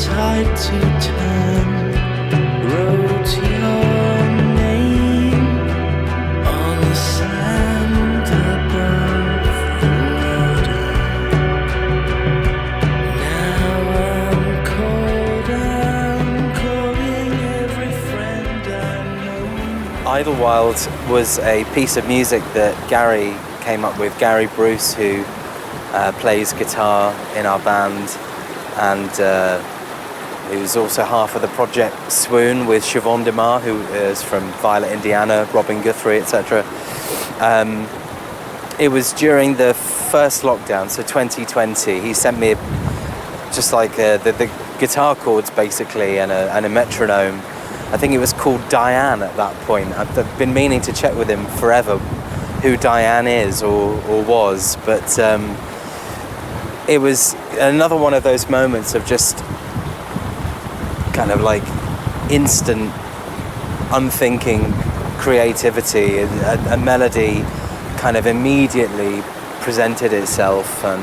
tide to turn, wrote your name on the sand above the water. Now I'm cold, I'm calling every friend I know. Idlewild was a piece of music that Gary came up with. Gary Bruce, who plays guitar in our band, and who's also half of the project Swoon with Siobhan DeMar, who is from Violet, Indiana, Robin Guthrie, etc. It was during the first lockdown, so 2020. He sent me just like the guitar chords basically and a metronome. I think it was called Diane at that point. I've been meaning to check with him forever who Diane is or was, but it was another one of those moments of just kind of like instant, unthinking creativity. A melody kind of immediately presented itself, and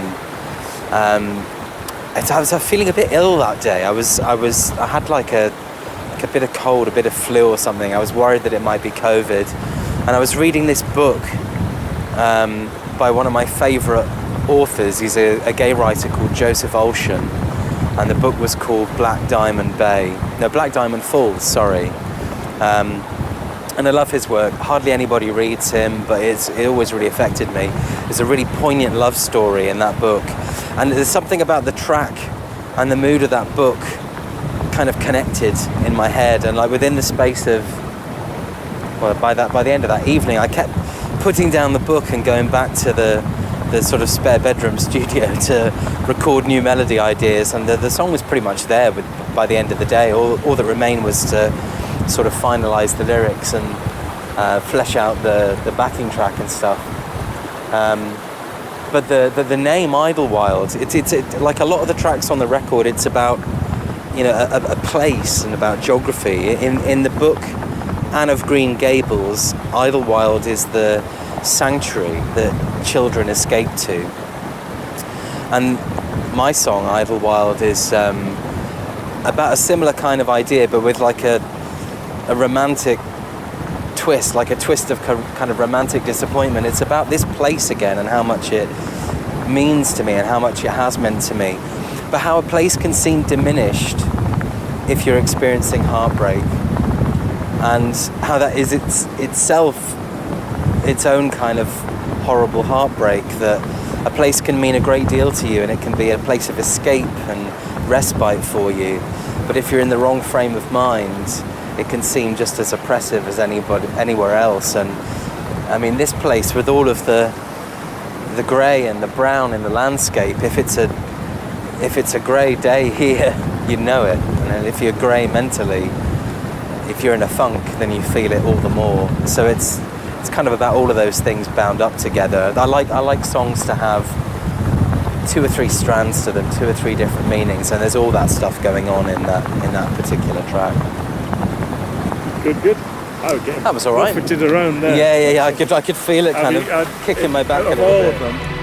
I was feeling a bit ill that day. I had like a bit of cold, a bit of flu or something. I was worried that it might be COVID, and I was reading this book by one of my favourite authors. He's a gay writer called Joseph Olshan, and the book was called Black Diamond Falls, sorry. And I love his work. Hardly anybody reads him, but it always really affected me. There's a really poignant love story in that book, and there's something about the track and the mood of that book kind of connected in my head. And like within the space of, well, by the end of that evening, I kept putting down the book and going back to the sort of spare bedroom studio to record new melody ideas, and the song was pretty much there by the end of the day. All that remained was to sort of finalise the lyrics and flesh out the backing track and stuff. But the name Idlewild, it's like a lot of the tracks on the record, it's about, you know, a place and about geography. In the book Anne of Green Gables, Idlewild is the sanctuary that children escape to, and my song Idlewild is about a similar kind of idea, but with like a romantic twist, like a twist of kind of romantic disappointment. It's about this place again and how much it means to me and how much it has meant to me, but how a place can seem diminished if you're experiencing heartbreak, and how that is itself its own kind of horrible heartbreak, that a place can mean a great deal to you and it can be a place of escape and respite for you, but if you're in the wrong frame of mind, it can seem just as oppressive as anywhere else. And I mean, this place with all of the grey and the brown in the landscape, if it's a grey day here, you know it, and if you're grey mentally, if you're in a funk, then you feel it all the more. So it's kind of about all of those things bound up together. I like songs to have 2 or 3 strands to them, 2 or 3 different meanings, and there's all that stuff going on in that particular track. Good. Okay. That was all right. Buffeted around there. Yeah. I could feel it kind of kicking my back a little bit. Of all of them,